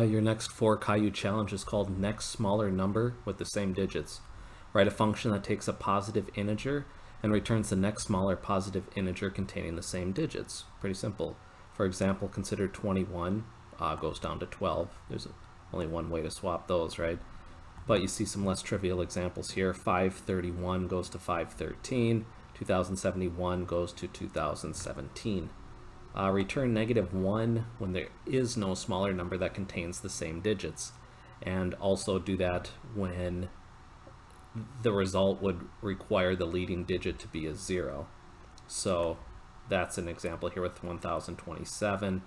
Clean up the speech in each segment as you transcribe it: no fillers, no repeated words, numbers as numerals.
Your next 4 Caillou challenge is called next smaller number with the same digits. Write a function that takes a positive integer and returns the next smaller positive integer containing the same digits. Pretty simple. For example, consider 21 goes down to 12. There's only one way to swap those, right? But you see some less trivial examples here. 531 goes to 513. 2071 goes to 2017. Return -1 when there is no smaller number that contains the same digits. And also do that when the result would require the leading digit to be a 0. So that's an example here with 1027.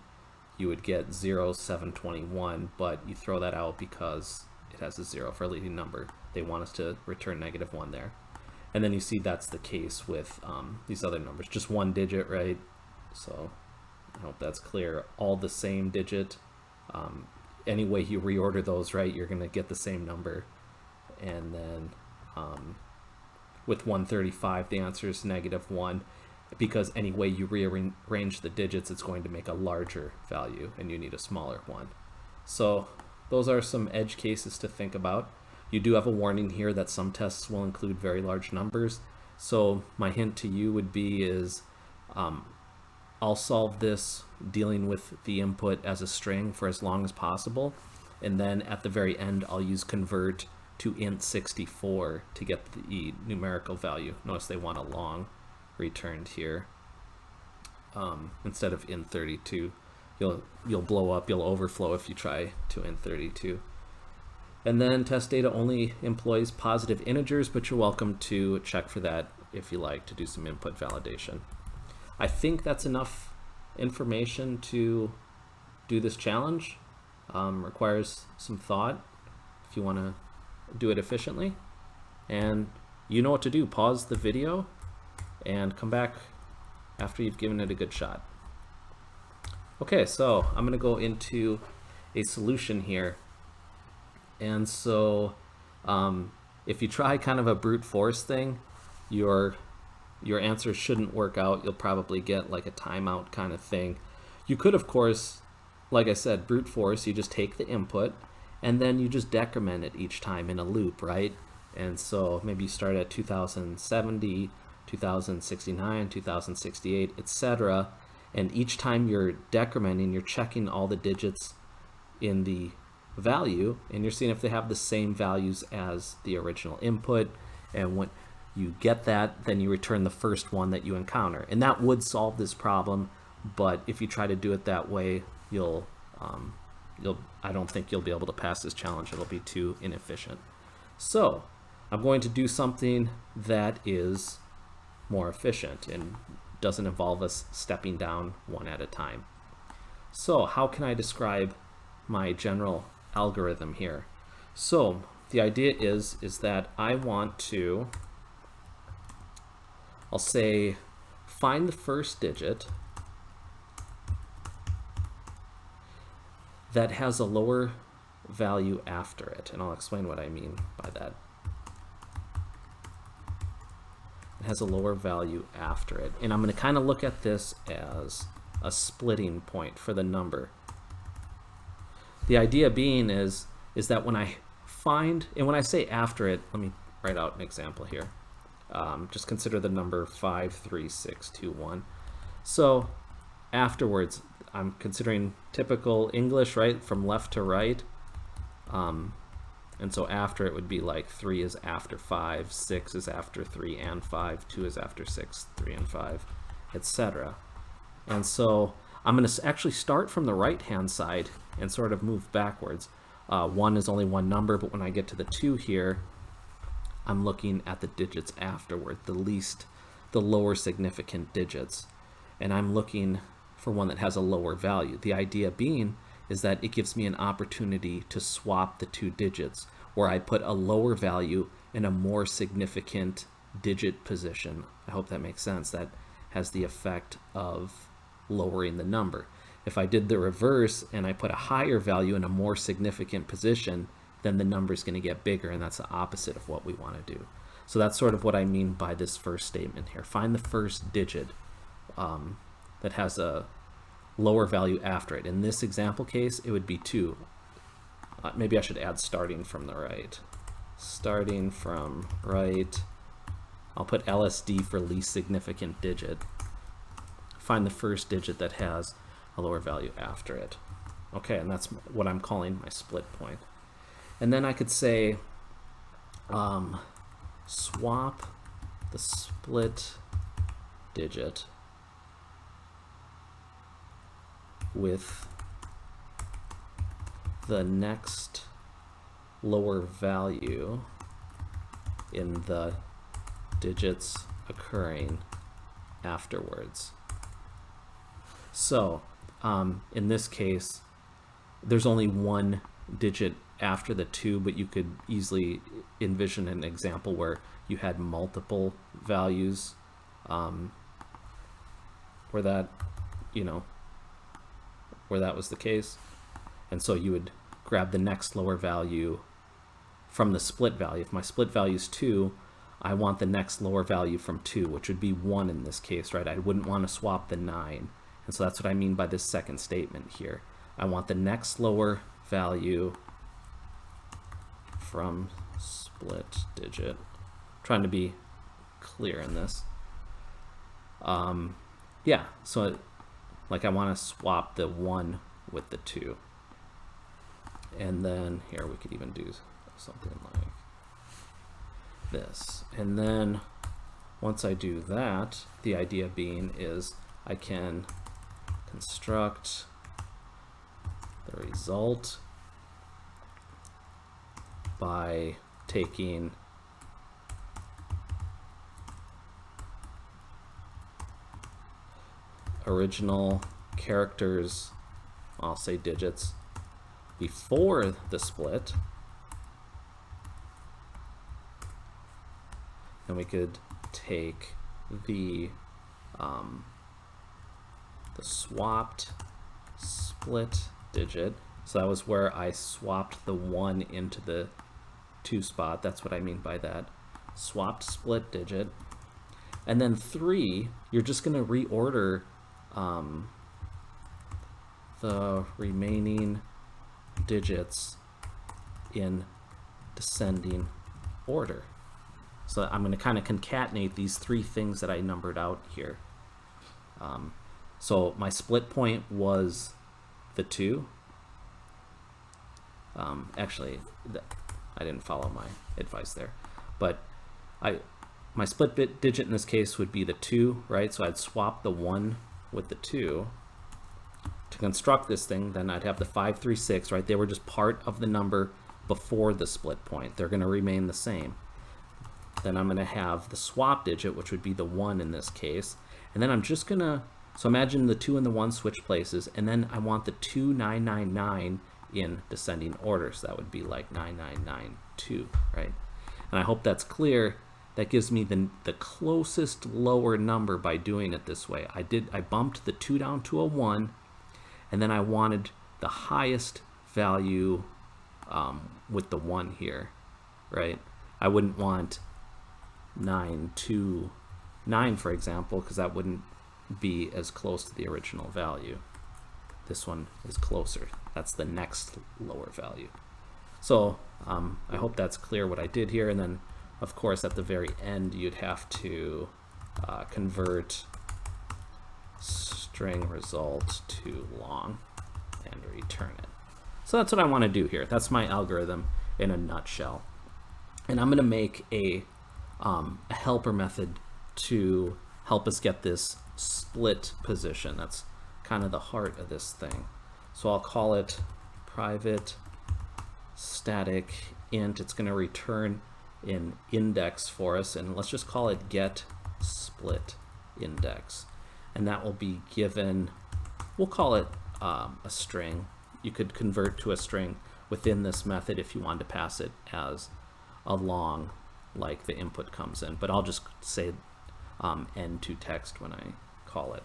You would get 0721, but you throw that out because it has a 0 for a leading number. They want us to return -1 there. And then you see that's the case with these other numbers. Just one digit, right? So I hope that's clear. All the same digit. Any way you reorder those, right, you're going to get the same number. And then with 135, the answer is -1, because any way you rearrange the digits, it's going to make a larger value, and you need a smaller one. So those are some edge cases to think about. You do have a warning here that some tests will include very large numbers. So my hint to you would be is I'll solve this dealing with the input as a string for as long as possible. And then at the very end, I'll use convert to int64 to get the numerical value. Notice they want a long returned here instead of int32. You'll blow up, you'll overflow if you try to int32. And then test data only employs positive integers, but you're welcome to check for that if you like to do some input validation. I think that's enough information to do this challenge. Requires some thought if you want to do it efficiently. And you know what to do. Pause the video and come back after you've given it a good shot. Okay, so I'm going to go into a solution here. And so if you try kind of a brute force thing, your answer shouldn't work out. You'll probably get like a timeout kind of thing. You could, of course, like I said, brute force, you just take the input and then you just decrement it each time in a loop, right? And so maybe you start at 2070, 2069, 2068, etc. And each time you're decrementing, you're checking all the digits in the value and you're seeing if they have the same values as the original input. And when you get that, then you return the first one that you encounter. And that would solve this problem, but if you try to do it that way, I don't think you'll be able to pass this challenge. It'll be too inefficient. So I'm going to do something that is more efficient and doesn't involve us stepping down one at a time. So how can I describe my general algorithm here? So the idea is that I want to, I'll say, find the first digit that has a lower value after it. And I'll explain what I mean by that. It has a lower value after it. And I'm going to kind of look at this as a splitting point for the number. The idea being is that when I find, and when I say after it, let me write out an example here. Just consider the number 53621. So afterwards, I'm considering typical English, right, from left to right. And so after it would be like 3 is after 5, 6 is after 3 and 5, 2 is after 6, 3 and 5, etc. And so I'm going to actually start from the right-hand side and sort of move backwards. 1 is only one number, but when I get to the 2 here, I'm looking at the digits afterward, the lower significant digits. And I'm looking for one that has a lower value. The idea being is that it gives me an opportunity to swap the 2 digits, where I put a lower value in a more significant digit position. I hope that makes sense. That has the effect of lowering the number. If I did the reverse and I put a higher value in a more significant position, then the number is going to get bigger, and that's the opposite of what we want to do. So that's sort of what I mean by this first statement here. Find the first digit that has a lower value after it. In this example case, it would be 2. maybe I should add starting from the right. Starting from right. I'll put LSD for least significant digit. Find the first digit that has a lower value after it. Okay, and that's what I'm calling my split point. And then I could say swap the split digit with the next lower value in the digits occurring afterwards. So in this case, there's only one digit after the 2, but you could easily envision an example where you had multiple values where that, where that was the case. And so you would grab the next lower value from the split value. If my split value is 2, I want the next lower value from 2, which would be 1 in this case, right? I wouldn't want to swap the 9. And so that's what I mean by this second statement here. I want the next lower value from split digit. I'm trying to be clear in this. Yeah, so like I want to swap the 1 with the 2. And then here we could even do something like this. And then once I do that, the idea being is I can construct the result by taking original characters, I'll say digits, before the split, and we could take the swapped split digit. So that was where I swapped the 1 into the 2 spot. That's what I mean by that. Swapped split digit. And then 3, you're just going to reorder the remaining digits in descending order. So I'm going to kind of concatenate these 3 things that I numbered out here. So my split point was the 2. Actually, I didn't follow my advice there, but my split digit in this case would be the 2, right? So I'd swap the 1 with the 2 to construct this thing. Then I'd have the 5, 3, 6, right? They were just part of the number before the split point. They're going to remain the same. Then I'm going to have the swap digit, which would be the 1 in this case. And then I'm just going to, so imagine the 2 and the 1 switch places, and then I want the 2, 9, 9, 9 in descending order. So that would be like 9, 9, 9, 2, right? And I hope that's clear. That gives me the closest lower number by doing it this way. I bumped the 2 down to a 1, and then I wanted the highest value with the 1 here, right? I wouldn't want 9, 2, 9, for example, because that wouldn't be as close to the original value. This one is closer. That's the next lower value. So I hope that's clear what I did here. And then, of course, at the very end, you'd have to convert string result to long and return it. So that's what I want to do here. That's my algorithm in a nutshell. And I'm going to make a helper method to help us get this split position. That's kind of the heart of this thing. So I'll call it private static int. It's going to return an index for us, and let's just call it get split index. And that will be given, we'll call it a string. You could convert to a string within this method if you want to pass it as a long, like the input comes in, but I'll just say end to text when I call it.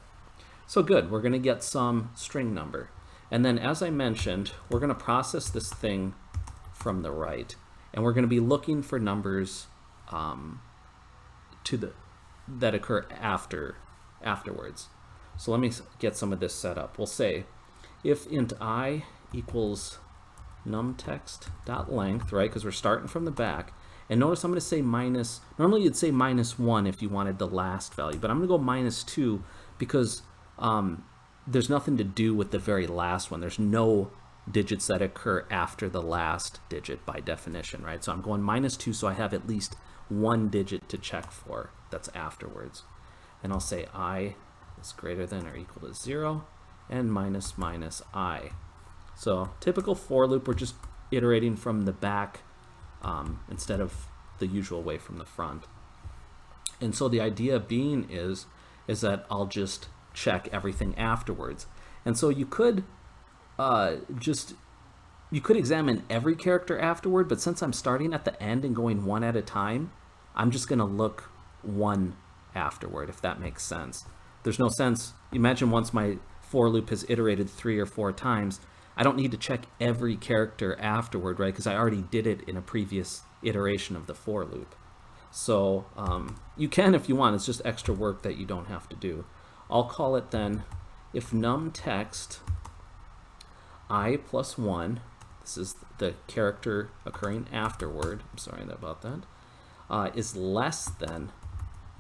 So good, we're going to get some string number. And then, as I mentioned, we're going to process this thing from the right, and we're going to be looking for numbers that occur afterwards. So let me get some of this set up. We'll say if int I equals numText.length, right? Because we're starting from the back. And notice I'm going to say minus, normally you'd say -1 if you wanted the last value, but I'm going to go -2 because there's nothing to do with the very last one. There's no digits that occur after the last digit by definition, right? So I'm going -2 so I have at least one digit to check for that's afterwards. And I'll say I is greater than or equal to 0 and minus minus I. So typical for loop, we're just iterating from the back instead of the usual way from the front. And so the idea being is that I'll just check everything afterwards. And so you could examine every character afterward, but since I'm starting at the end and going one at a time, I'm just going to look one afterward, if that makes sense. There's no sense. Imagine once my for loop has iterated 3 or 4 times, I don't need to check every character afterward, right? Because I already did it in a previous iteration of the for loop. So you can if you want. It's just extra work that you don't have to do. I'll call it then, if numText I plus 1, this is the character occurring afterward, I'm sorry about that, is less than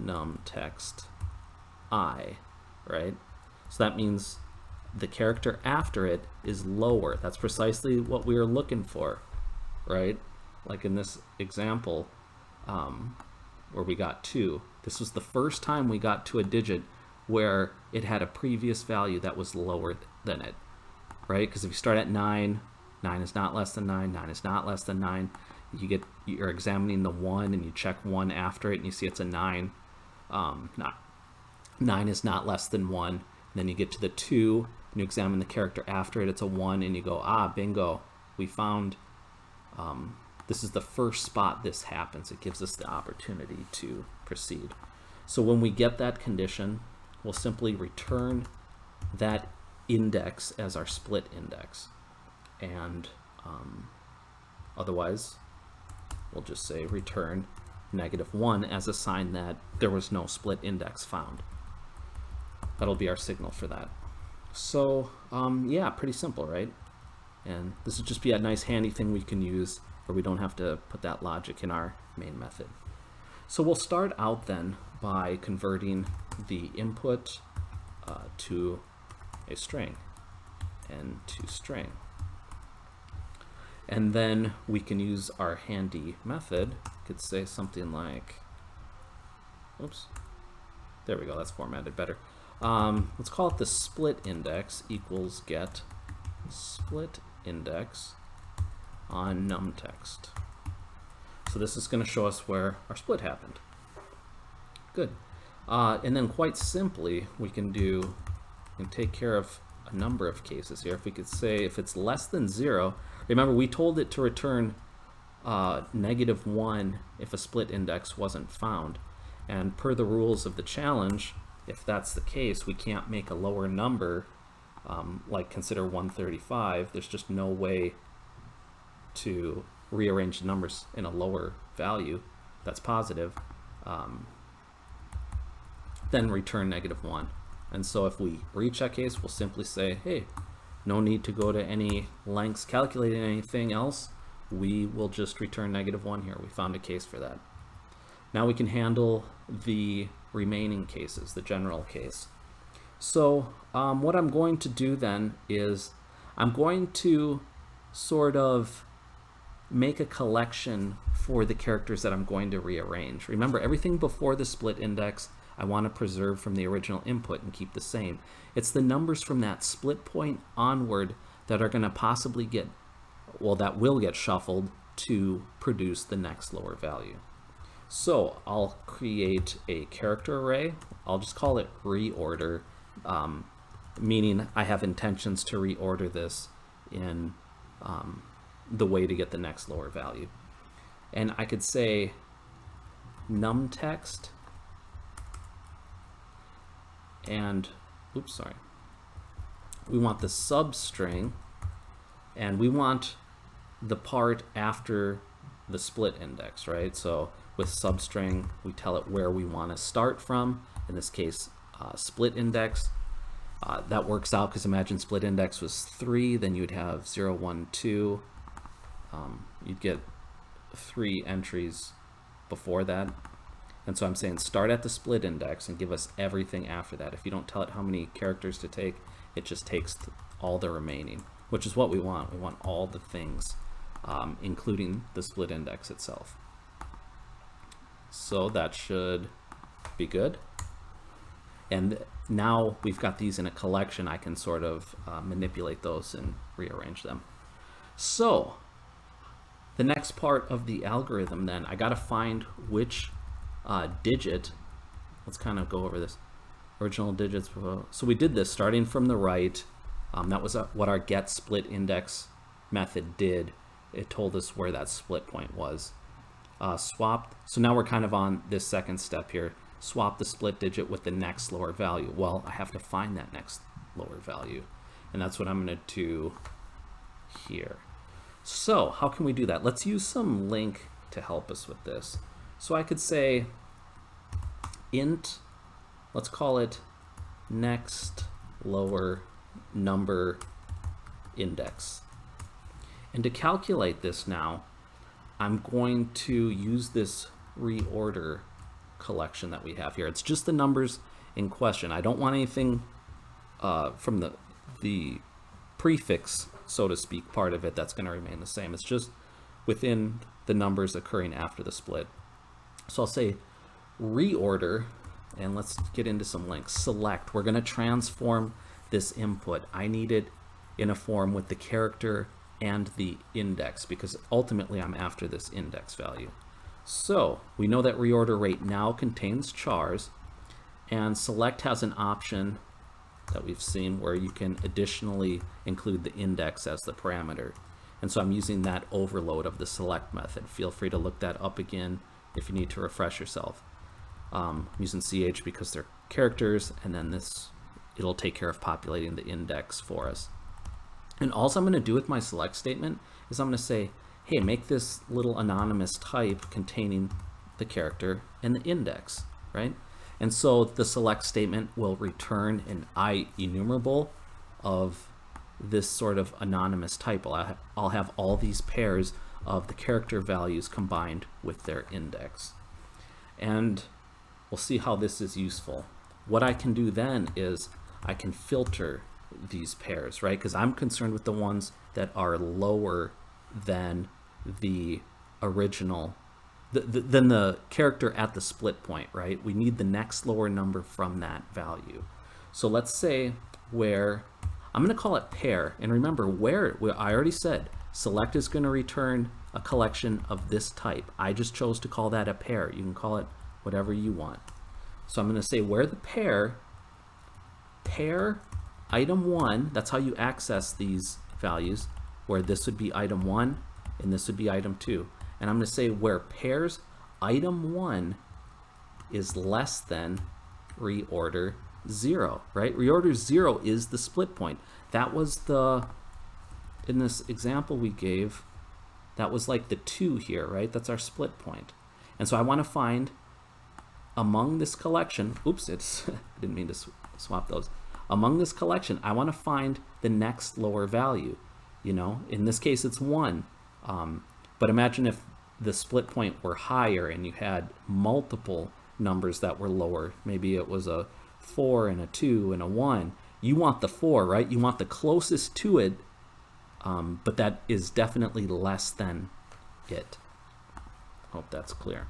numText I, right? So that means the character after it is lower. That's precisely what we were looking for, right? Like in this example where we got 2. This was the first time we got to a digit where it had a previous value that was lower than it, right? Because if you start at 9, 9 is not less than 9, 9 is not less than 9. You're examining the 1 and you check 1 after it and you see it's a 9. 9 is not less than 1. And then you get to the 2 and you examine the character after it, it's a 1, and you go, ah, bingo, we found this is the first spot this happens. It gives us the opportunity to proceed. So when we get that condition, we'll simply return that index as our split index. And otherwise, we'll just say return -1 as a sign that there was no split index found. That'll be our signal for that. So yeah, pretty simple, right? And this would just be a nice handy thing we can use where we don't have to put that logic in our main method. So we'll start out then by converting the input to a string and to string. And then we can use our handy method. Could say something like, oops, there we go, that's formatted better. Let's call it the split index equals get split index on numText. So this is going to show us where our split happened. Good. And then quite simply, we can take care of a number of cases here. If we could say if it's less than 0, remember we told it to return -1 if a split index wasn't found. And per the rules of the challenge, if that's the case, we can't make a lower number, like consider 135. There's just no way to rearrange the numbers in a lower value that's positive, then return -1. And so if we reach that case, we'll simply say, hey, no need to go to any lengths calculating anything else. We will just return -1 here. We found a case for that. Now we can handle the remaining cases, the general case. So what I'm going to do then is I'm going to sort of make a collection for the characters that I'm going to rearrange. Remember, everything before the split index I want to preserve from the original input and keep the same. It's the numbers from that split point onward that are going to possibly get, well, that will get shuffled to produce the next lower value. So I'll create a character array. I'll just call it reorder, meaning I have intentions to reorder this in the way to get the next lower value. And I could say numText and, oops, sorry. We want the substring and we want the part after the split index, right? So with substring, we tell it where we want to start from. In this case, split index. That works out because imagine split index was 3, then you'd have 0, 1, 2, you'd get 3 entries before that. And so I'm saying start at the split index and give us everything after that. If you don't tell it how many characters to take, it just takes all the remaining, which is what we want. We want all the things, including the split index itself. So that should be good. And now we've got these in a collection. I can sort of manipulate those and rearrange them. So the next part of the algorithm, then, I got to find which digit. Let's kind of go over this. Original digits. So we did this starting from the right. That was what our get split index method did. It told us where that split point was. Swapped. So now we're kind of on this second step here. Swap the split digit with the next lower value. Well, I have to find that next lower value, and that's what I'm going to do here. So how can we do that? Let's use some link to help us with this. So I could say int, let's call it next lower number index. And to calculate this now, I'm going to use this reorder collection that we have here. It's just the numbers in question. I don't want anything from the prefix, so to speak, part of it that's going to remain the same. It's just within the numbers occurring after the split. So I'll say reorder, and let's get into some links. Select. We're going to transform this input. I need it in a form with the character and the index, because ultimately I'm after this index value. So we know that reorder rate now contains chars, and select has an option that we've seen where you can additionally include the index as the parameter. And so I'm using that overload of the select method. Feel free to look that up again if you need to refresh yourself. I'm using ch because they're characters, and then this, it'll take care of populating the index for us. And all I'm going to do with my select statement is I'm going to say, hey, make this little anonymous type containing the character and the index, right? And so the select statement will return an enumerable of this sort of anonymous type. I'll have all these pairs of the character values combined with their index. And we'll see how this is useful. What I can do then is I can filter these pairs, right? Because I'm concerned with the ones that are lower than the original, than the character at the split point, right? We need the next lower number from that value. So let's say where, I'm going to call it pair. And remember, where I already said select is going to return a collection of this type. I just chose to call that a pair. You can call it whatever you want. So I'm going to say where the pair item 1, that's how you access these values, where this would be item 1 and this would be item 2. And I'm going to say where pairs item 1 is less than reorder 0, right? Reorder 0 is the split point. That was in this example we gave, that was like the 2 here, right? That's our split point. And so I want to find among this collection, oops, I didn't mean to swap those. Among this collection, I want to find the next lower value. You know, in this case, it's 1. But imagine if the split point were higher and you had multiple numbers that were lower. Maybe it was a 4 and a 2 and a 1. You want the 4, right? You want the closest to it, but that is definitely less than it. Hope that's clear.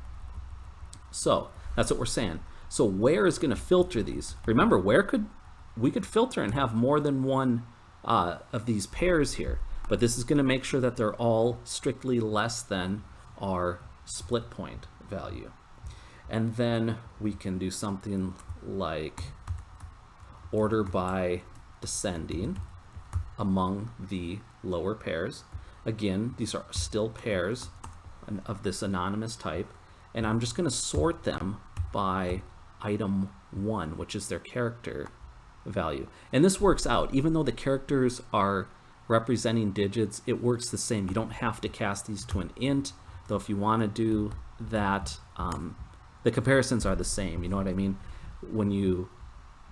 So that's what we're saying. So where is going to filter these? Remember, we could filter and have more than one of these pairs here, but this is going to make sure that they're all strictly less than our split point value. And then we can do something like order by descending among the lower pairs. Again, these are still pairs of this anonymous type, and I'm just going to sort them by item 1, which is their character value. And this works out. Even though the characters are representing digits, it works the same. You don't have to cast these to an int, though if you want to do that, the comparisons are the same. You know what I mean? When you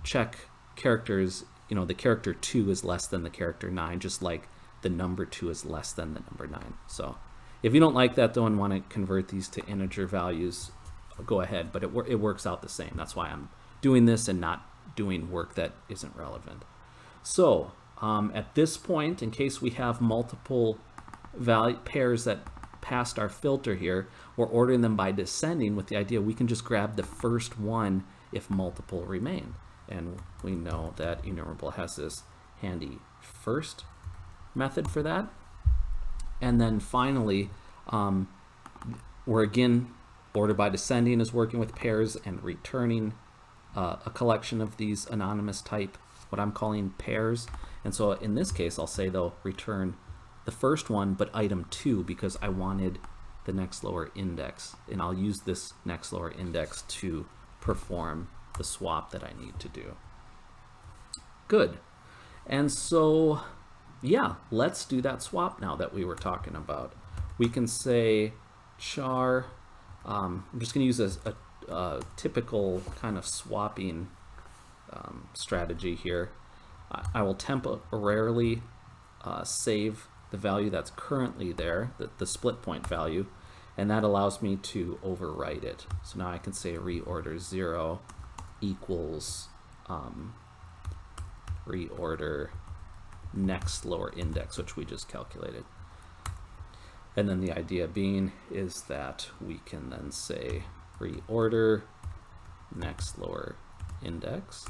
check characters, you know, the character 2 is less than the character 9, just like the number 2 is less than the number 9. So If you don't like that though and want to convert these to integer values, go ahead, but it works out the same. That's why I'm doing this and not doing work that isn't relevant. So at this point, in case we have multiple pairs that passed our filter here, we're ordering them by descending with the idea we can just grab the first one if multiple remain. And we know that enumerable has this handy first method for that. And then finally, we're again, order by descending is working with pairs and returning a collection of these anonymous type, what I'm calling pairs. And so in this case, I'll say though, return the first one, but item 2, because I wanted the next lower index. And I'll use this next lower index to perform the swap that I need to do. Good. And so, yeah, let's do that swap now that we were talking about. We can say char, I'm just going to use a typical kind of swapping strategy here. I will temporarily save the value that's currently there, the split point value, and that allows me to overwrite it. So now I can say reorder 0 equals reorder next lower index, which we just calculated. And then the idea being is that we can then say reorder next lower index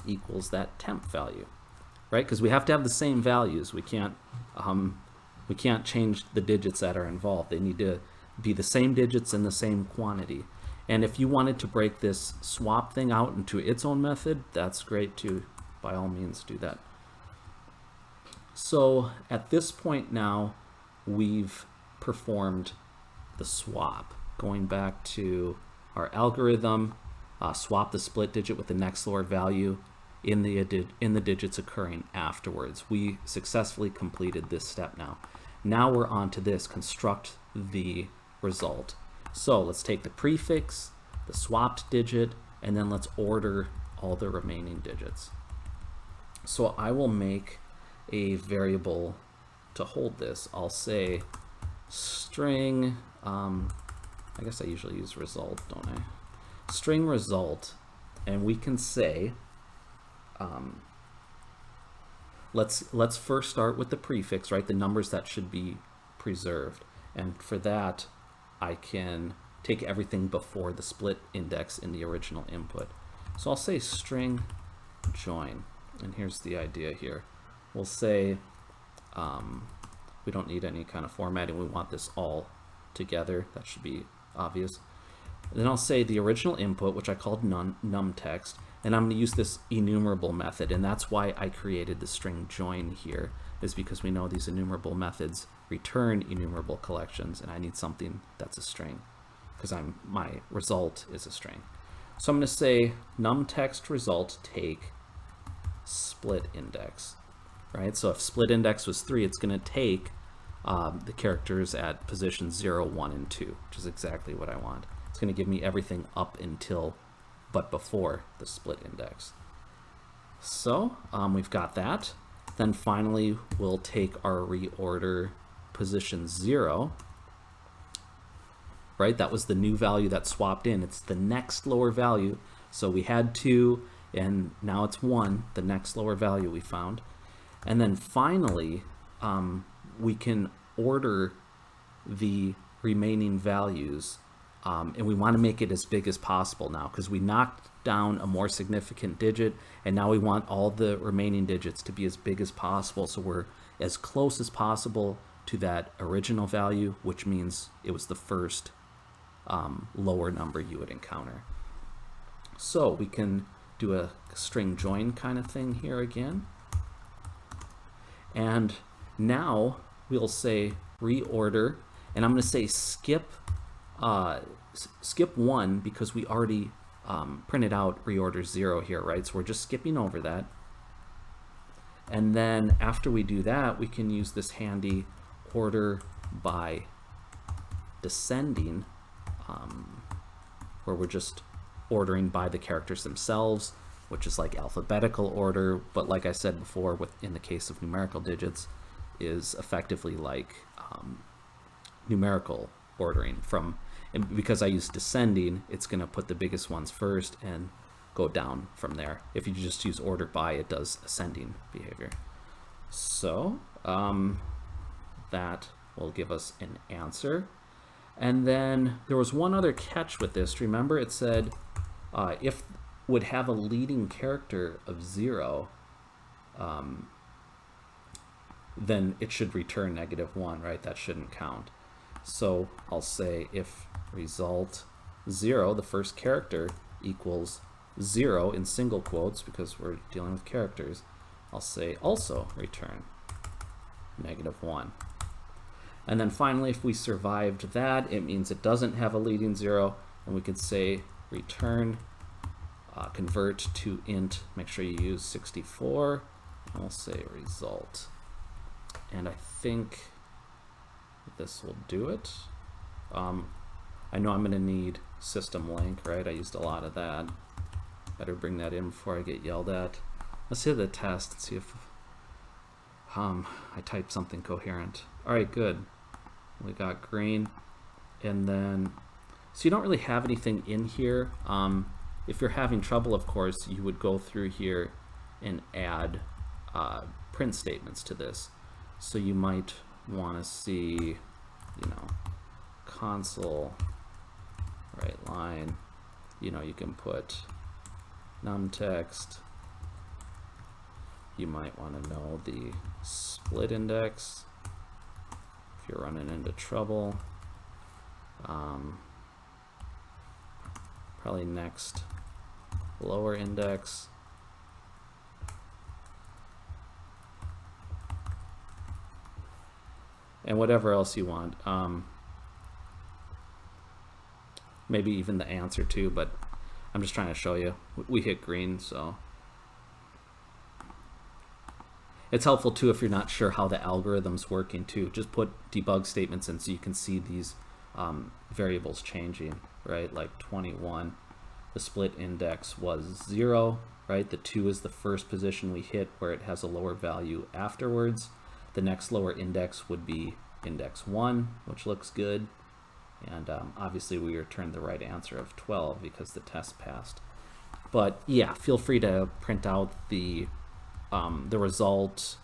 equals that temp value, right? Because we have to have the same values. We can't change the digits that are involved. They need to be the same digits in the same quantity. And if you wanted to break this swap thing out into its own method, that's great too. By all means, do that. So at this point now, we've performed the swap. Going back to our algorithm, swap the split digit with the next lower value in the digits occurring afterwards. We successfully completed this step now. Now we're on to this, construct the result. So let's take the prefix, the swapped digit, and then let's order all the remaining digits. So I will make a variable to hold this. I'll say string, I guess I usually use result, don't I? String result, and we can say, let's first start with the prefix, right? The numbers that should be preserved. And for that, I can take everything before the split index in the original input. So I'll say string join, and here's the idea here. We'll say, we don't need any kind of formatting. We want this all together. That should be obvious. And then I'll say the original input, which I called num text, and I'm going to use this enumerable method, and that's why I created the string join here, is because we know these enumerable methods return enumerable collections, and I need something that's a string because my result is a string. So I'm going to say num text result take split index, right? So if split index was 3, it's going to take the characters at position 0, 1, and 2, which is exactly what I want. It's going to give me everything up until but before the split index. So we've got that. Then finally, we'll take our reorder position 0, right? That was the new value that swapped in. It's the next lower value. So we had 2, and now it's 1, the next lower value we found. And then finally, we can order the remaining values, and we want to make it as big as possible now because we knocked down a more significant digit, and now we want all the remaining digits to be as big as possible, so we're as close as possible to that original value, which means it was the first lower number you would encounter. So we can do a string join kind of thing here again. And now we'll say reorder, and I'm going to say skip 1 because we already printed out reorder 0 here, right? So we're just skipping over that. And then after we do that, we can use this handy order by descending, where we're just ordering by the characters themselves, which is like alphabetical order, but like I said before, in the case of numerical digits, is effectively like numerical ordering from, and because I use descending, it's going to put the biggest ones first and go down from there. If you just use order by, it does ascending behavior. So that will give us an answer. And then there was one other catch with this. Remember, it said if would have a leading character of 0, then it should return -1, right? That shouldn't count. So I'll say if result 0, the first character, equals 0 in single quotes, because we're dealing with characters, I'll say also return -1. And then finally, if we survived that, it means it doesn't have a leading 0, and we could say return convert to int. Make sure you use 64, and we'll say result. And I think this will do it. I know I'm going to need system link, right? I used a lot of that. Better bring that in before I get yelled at. Let's hit the test and see if I type something coherent. All right, good. We got green. And then, so you don't really have anything in here. If you're having trouble, of course, you would go through here and add print statements to this. So you might want to see, console, right line, you can put num text. You might want to know the split index if you're running into trouble. Probably next lower index. And whatever else you want. Maybe even the answer too, but I'm just trying to show you. We hit green, so. It's helpful too if you're not sure how the algorithm's working too. Just put debug statements in so you can see these variables changing, right? Like 21, the split index was 0, right? The 2 is the first position we hit where it has a lower value afterwards. The next lower index would be index 1, which looks good. And obviously we returned the right answer of 12 because the test passed. But yeah, feel free to print out the result,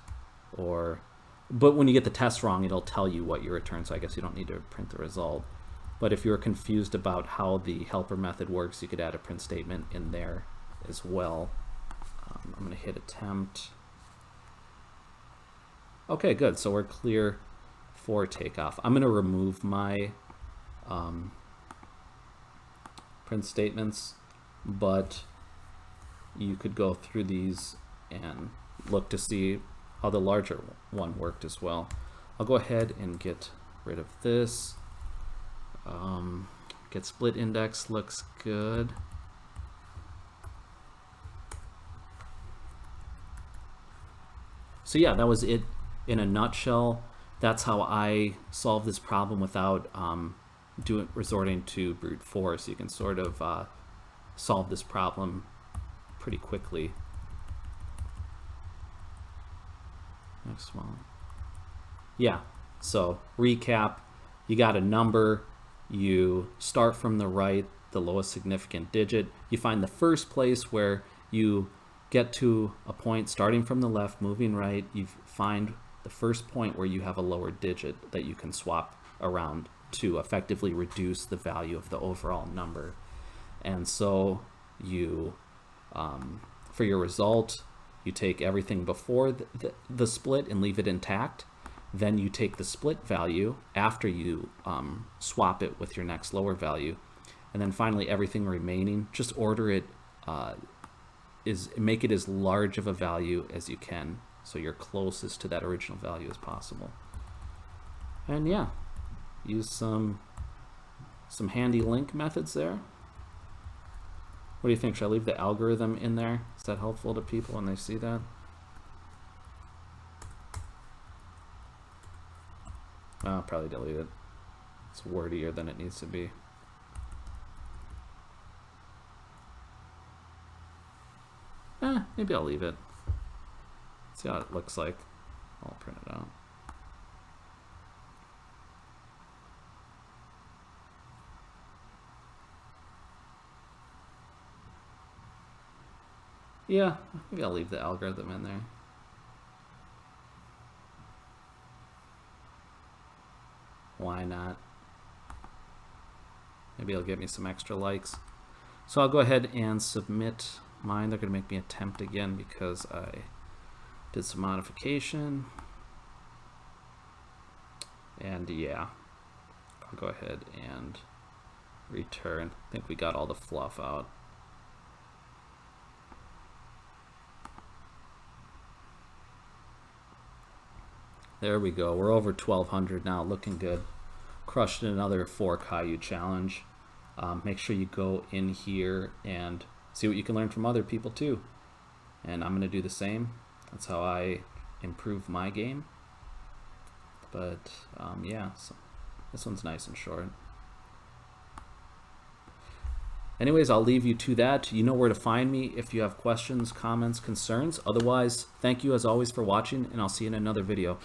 but when you get the test wrong, it'll tell you what you return, so I guess you don't need to print the result. But if you're confused about how the helper method works, you could add a print statement in there as well. I'm going to hit attempt. Okay, good. So we're clear for takeoff. I'm going to remove my print statements, but you could go through these and look to see how the larger one worked as well. I'll go ahead and get rid of this. Get split index looks good. So yeah, that was it in a nutshell. That's how I solve this problem without resorting to brute force. You can sort of solve this problem pretty quickly. Next one. Yeah, so recap, you got a number, you start from the right, the lowest significant digit, you find the first place where you get to a point starting from the left, moving right, you find the first point where you have a lower digit that you can swap around to effectively reduce the value of the overall number. And so you, for your result, you take everything before the split and leave it intact. Then you take the split value after you swap it with your next lower value. And then finally, everything remaining, just order it, make it as large of a value as you can, so you're closest to that original value as possible. And yeah, use some handy link methods there. What do you think? Should I leave the algorithm in there? Is that helpful to people when they see that? I'll probably delete it. It's wordier than it needs to be. Maybe I'll leave it. See how it looks like. I'll print it out. Yeah, maybe I'll leave the algorithm in there. Why not? Maybe it'll get me some extra likes. So I'll go ahead and submit mine. They're going to make me attempt again because I did some modification. And yeah, I'll go ahead and return. I think we got all the fluff out. There we go. We're over 1,200 now, looking good. Crushed another 4 Caillou challenge. Make sure you go in here and see what you can learn from other people too. And I'm going to do the same. That's how I improve my game. But yeah, so this one's nice and short. Anyways, I'll leave you to that. You know where to find me if you have questions, comments, concerns. Otherwise, thank you as always for watching, and I'll see you in another video.